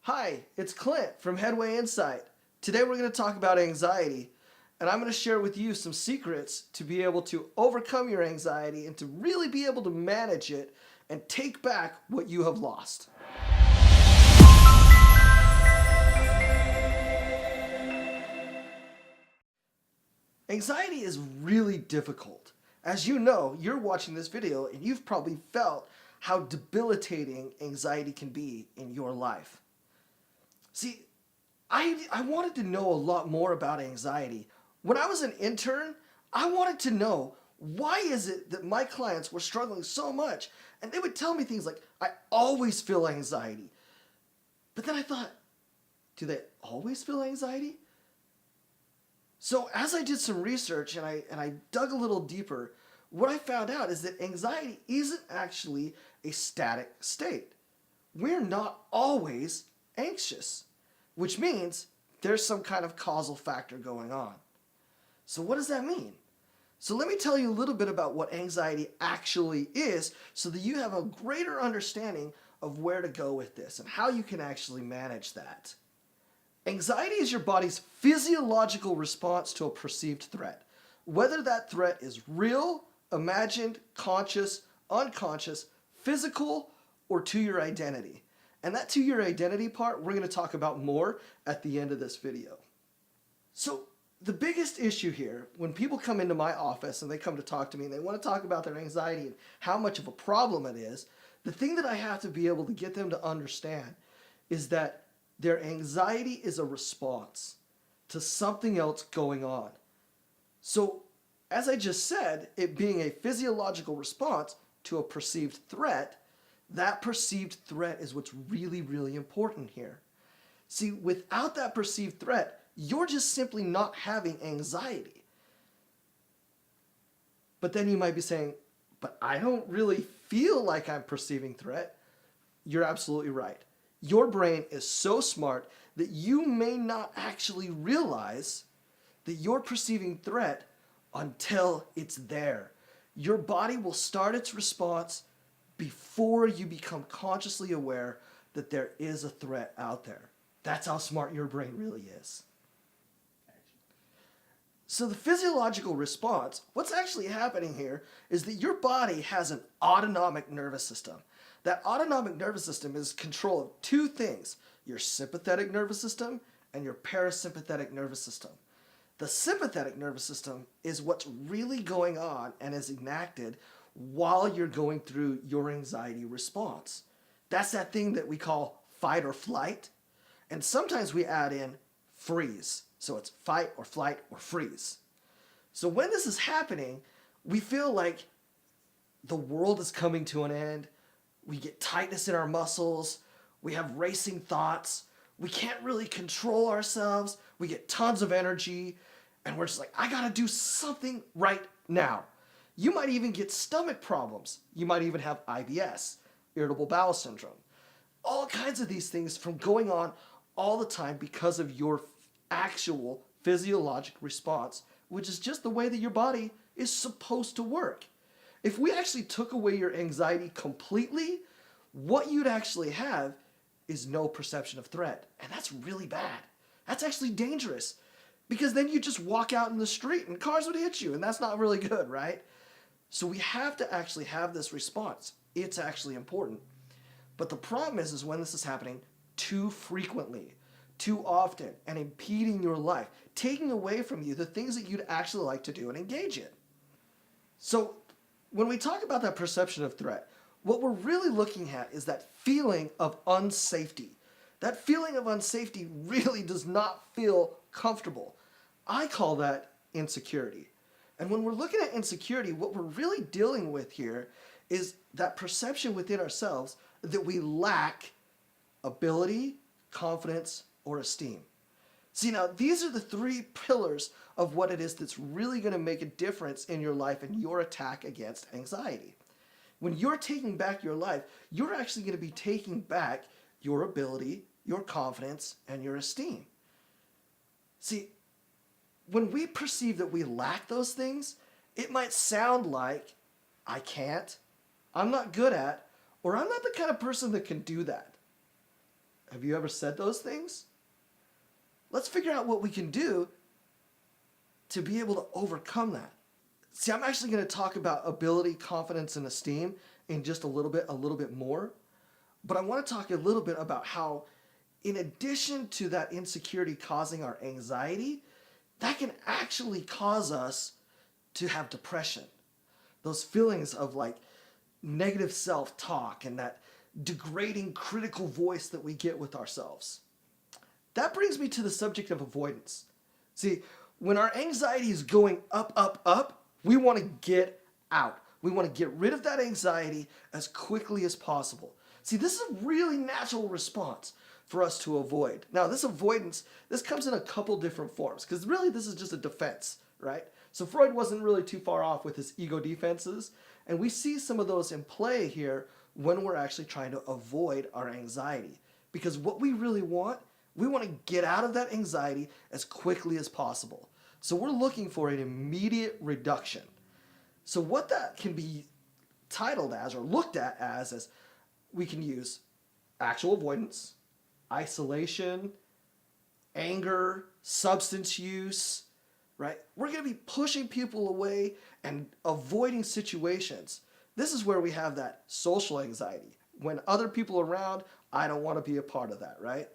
Hi, it's Clint from Headway inSight. Today we're going to talk about anxiety, and I'm going to share with you some secrets to be able to overcome your anxiety and to really be able to manage it and take back what you have lost. Anxiety is really difficult. As you know, you're watching this video and you've probably felt how debilitating anxiety can be in your life. See, I wanted to know a lot more about anxiety. When I was an intern, I wanted to know, why is it that my clients were struggling so much? And they would tell me things like, I always feel anxiety. But then I thought, do they always feel anxiety? So as I did some research and I dug a little deeper, what I found out is that anxiety isn't actually a static state. We're not always anxious, which means there's some kind of causal factor going on. So what does that mean? So let me tell you a little bit about what anxiety actually is so that you have a greater understanding of where to go with this and how you can actually manage that. Anxiety is your body's physiological response to a perceived threat. Whether that threat is real, imagined, conscious, unconscious, physical, or to your identity. And that to your identity part, we're going to talk about more at the end of this video. So the biggest issue here, when people come into my office and they come to talk to me and they want to talk about their anxiety and how much of a problem it is, the thing that I have to be able to get them to understand is that their anxiety is a response to something else going on. So as I just said, it being a physiological response to a perceived threat, that perceived threat is what's really, really important here. See, without that perceived threat, you're just simply not having anxiety. But then you might be saying, but I don't really feel like I'm perceiving threat. You're absolutely right. Your brain is so smart that you may not actually realize that you're perceiving threat until it's there. Your body will start its response before you become consciously aware that there is a threat out there. That's how smart your brain really is. So the physiological response, what's actually happening here is that your body has an autonomic nervous system. That autonomic nervous system is control of two things, your sympathetic nervous system and your parasympathetic nervous system. The sympathetic nervous system is what's really going on and is enacted while you're going through your anxiety response. That's that thing that we call fight or flight. And sometimes we add in freeze. So it's fight or flight or freeze. So when this is happening, we feel like the world is coming to an end. We get tightness in our muscles. We have racing thoughts. We can't really control ourselves. We get tons of energy. And we're just like, I gotta do something right now. You might even get stomach problems. You might even have IBS, irritable bowel syndrome. All kinds of these things from going on all the time because of your actual physiologic response, which is just the way that your body is supposed to work. If we actually took away your anxiety completely, what you'd actually have is no perception of threat. And that's really bad. That's actually dangerous because then you just walk out in the street and cars would hit you, and that's not really good, right? So we have to actually have this response. It's actually important. But the problem is when this is happening too frequently, too often, and impeding your life, taking away from you the things that you'd actually like to do and engage in. So when we talk about that perception of threat, what we're really looking at is that feeling of unsafety. That feeling of unsafety really does not feel comfortable. I call that insecurity. And when we're looking at insecurity, what we're really dealing with here is that perception within ourselves that we lack ability, confidence, or esteem. See, now these are the three pillars of what it is that's really going to make a difference in your life and your attack against anxiety. When you're taking back your life, you're actually going to be taking back your ability, your confidence, and your esteem. See, when we perceive that we lack those things, it might sound like, I can't, I'm not good at, or I'm not the kind of person that can do that. Have you ever said those things? Let's figure out what we can do to be able to overcome that. See, I'm actually going to talk about ability, confidence, and esteem in just a little bit more. But I want to talk a little bit about how, in addition to that insecurity causing our anxiety, that can actually cause us to have depression. Those feelings of like negative self-talk and that degrading critical voice that we get with ourselves. That brings me to the subject of avoidance. See, when our anxiety is going up, up, up, we want to get out. We want to get rid of that anxiety as quickly as possible. See, this is a really natural response for us to avoid. Now, this avoidance, this comes in a couple different forms, because really this is just a defense, right? So Freud wasn't really too far off with his ego defenses, and we see some of those in play here when we're actually trying to avoid our anxiety. Because what we really want, we want to get out of that anxiety as quickly as possible. So we're looking for an immediate reduction. So what that can be titled as or looked at as we can use actual avoidance, isolation, anger, substance use, right? We're going to be pushing people away and avoiding situations. This is where we have that social anxiety. When other people are around, I don't want to be a part of that, right?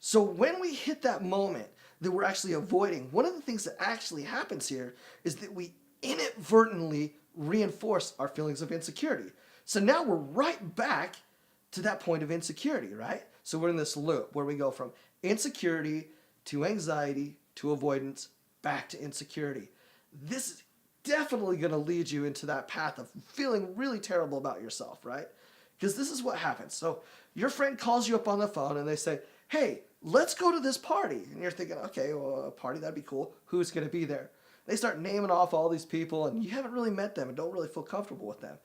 So when we hit that moment that we're actually avoiding, one of the things that actually happens here is that we inadvertently reinforce our feelings of insecurity. So now we're right back to that point of insecurity, right? So we're in this loop where we go from insecurity to anxiety to avoidance back to insecurity. This is definitely going to lead you into that path of feeling really terrible about yourself, right? Because this is what happens. So your friend calls you up on the phone and they say, hey, let's go to this party. And you're thinking, okay, well, a party, that'd be cool. Who's going to be there? They start naming off all these people and you haven't really met them and don't really feel comfortable with them.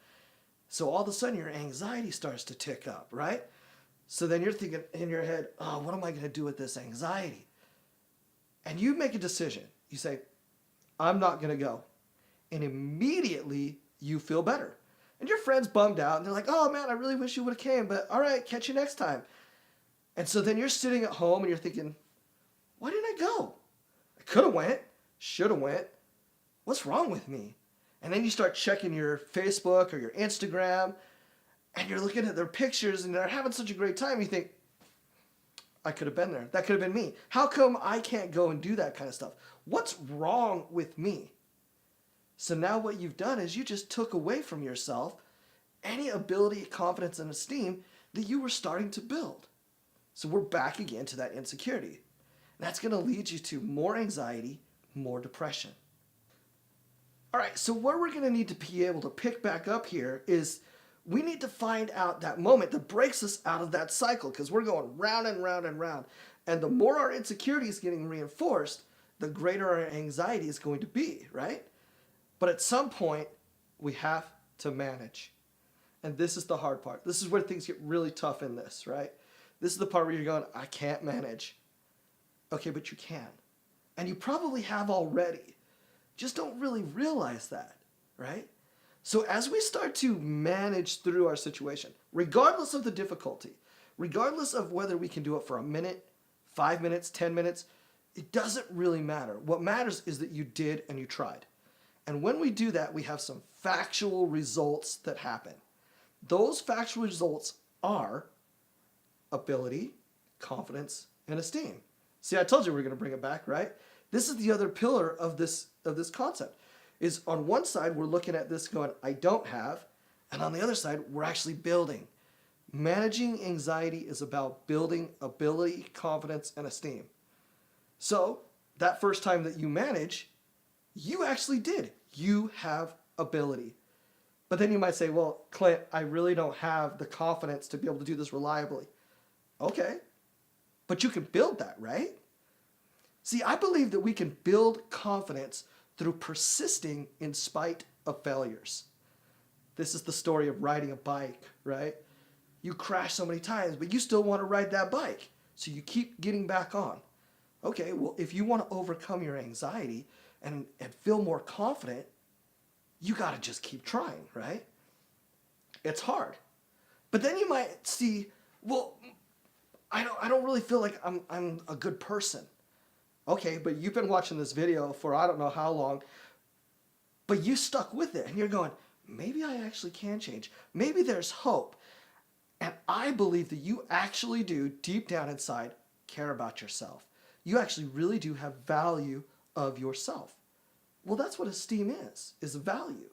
So all of a sudden your anxiety starts to tick up, right? So then you're thinking in your head, oh, what am I going to do with this anxiety? And you make a decision. You say, I'm not going to go. And immediately you feel better. And your friend's bummed out and they're like, oh man, I really wish you would have came, but all right, catch you next time. And so then you're sitting at home and you're thinking, why didn't I go? I could have went, should have went. What's wrong with me? And then you start checking your Facebook or your Instagram and you're looking at their pictures and they're having such a great time. You think, I could have been there. That could have been me. How come I can't go and do that kind of stuff? What's wrong with me? So now what you've done is you just took away from yourself any ability, confidence, and esteem that you were starting to build. So we're back again to that insecurity. That's going to lead you to more anxiety, more depression. All right, so what we're going to need to be able to pick back up here is we need to find out that moment that breaks us out of that cycle because we're going round and round and round. And the more our insecurity is getting reinforced, the greater our anxiety is going to be, right? But at some point, we have to manage. And this is the hard part. This is where things get really tough in this, right? This is the part where you're going, I can't manage. Okay, but you can. And you probably have already. Just don't really realize that, right? So as we start to manage through our situation, regardless of the difficulty, regardless of whether we can do it for a minute, 5 minutes, 10 minutes, it doesn't really matter. What matters is that you did and you tried. And when we do that, we have some factual results that happen. Those factual results are ability, confidence, and esteem. See, I told you we were going to bring it back, right? This is the other pillar of this concept. Is on one side, we're looking at this going, I don't have, and on the other side, we're actually building. Managing anxiety is about building ability, confidence, and esteem. So that first time that you manage, you actually did. You have ability. But then you might say, well, Clint, I really don't have the confidence to be able to do this reliably. Okay, but you can build that, right? See, I believe that we can build confidence through persisting in spite of failures. This is the story of riding a bike, right? You crash so many times, but you still want to ride that bike. So you keep getting back on. Okay, well, if you want to overcome your anxiety and feel more confident, you got to just keep trying, right? It's hard. But then you might see, well, I don't really feel like I'm a good person. Okay, but you've been watching this video for I don't know how long, but you stuck with it and you're going, maybe I actually can change. Maybe there's hope. And I believe that you actually do, deep down inside, care about yourself. You actually really do have value of yourself. Well, that's what esteem is a value.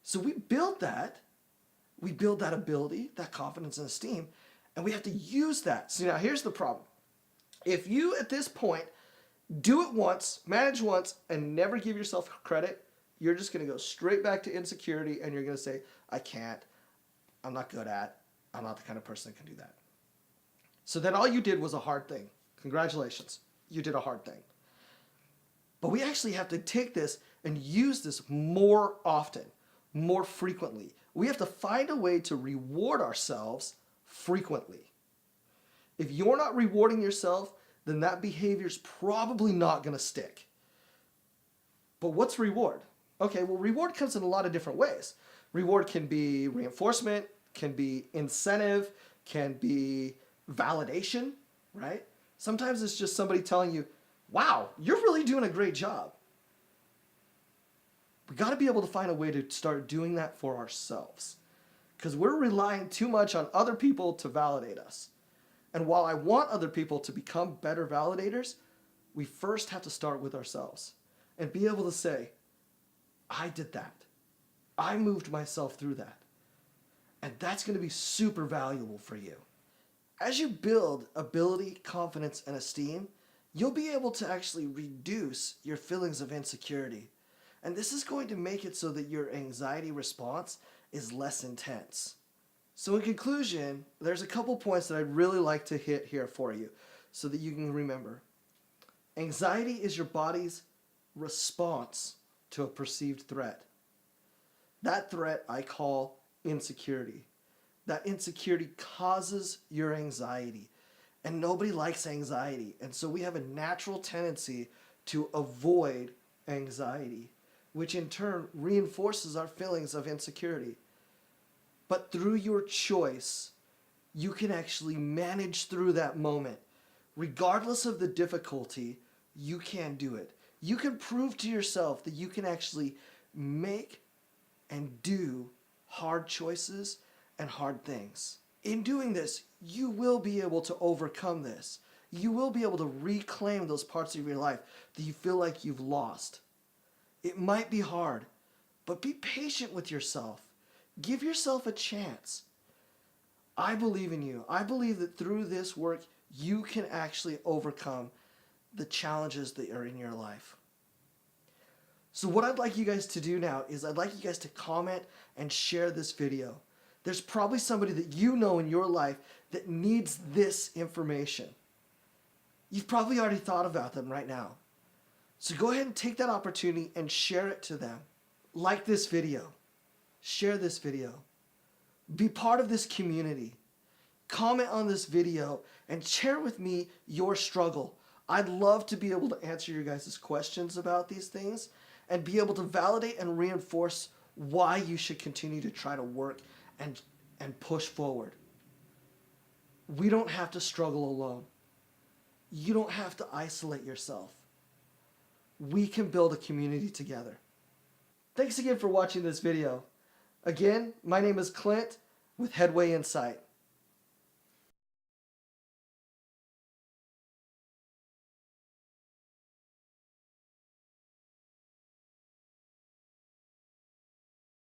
So we build that. We build that ability, that confidence and esteem, and we have to use that. So now here's the problem. If you, at this point, do it once, manage once, and never give yourself credit, you're just going to go straight back to insecurity, and you're going to say, I can't, I'm not good at, I'm not the kind of person that can do that. So then all you did was a hard thing. Congratulations, you did a hard thing. But we actually have to take this and use this more often, more frequently. We have to find a way to reward ourselves frequently. If you're not rewarding yourself, then that behavior is probably not going to stick. But what's reward? Okay, well, reward comes in a lot of different ways. Reward can be reinforcement, can be incentive, can be validation, right? Sometimes it's just somebody telling you, wow, you're really doing a great job. We got to be able to find a way to start doing that for ourselves, because we're relying too much on other people to validate us. And while I want other people to become better validators, we first have to start with ourselves and be able to say, I did that. I moved myself through that. And that's going to be super valuable for you. As you build ability, confidence, and esteem, you'll be able to actually reduce your feelings of insecurity. And this is going to make it so that your anxiety response is less intense. So in conclusion, there's a couple points that I'd really like to hit here for you so that you can remember. Anxiety is your body's response to a perceived threat. That threat I call insecurity. That insecurity causes your anxiety. And nobody likes anxiety. And so we have a natural tendency to avoid anxiety, which in turn reinforces our feelings of insecurity. But through your choice, you can actually manage through that moment. Regardless of the difficulty, you can do it. You can prove to yourself that you can actually make and do hard choices and hard things. In doing this, you will be able to overcome this. You will be able to reclaim those parts of your life that you feel like you've lost. It might be hard, but be patient with yourself. Give yourself a chance. I believe in you. I believe that through this work, you can actually overcome the challenges that are in your life. So what I'd like you guys to do now is I'd like you guys to comment and share this video. There's probably somebody that you know in your life that needs this information. You've probably already thought about them right now. So go ahead and take that opportunity and share it to them. Like this video. Share this video. Be part of this community. Comment on this video and share with me your struggle. I'd love to be able to answer your guys' questions about these things and be able to validate and reinforce why you should continue to try to work and push forward. We don't have to struggle alone. You don't have to isolate yourself. We can build a community together. Thanks again for watching this video. Again, my name is Clint with Headway inSight.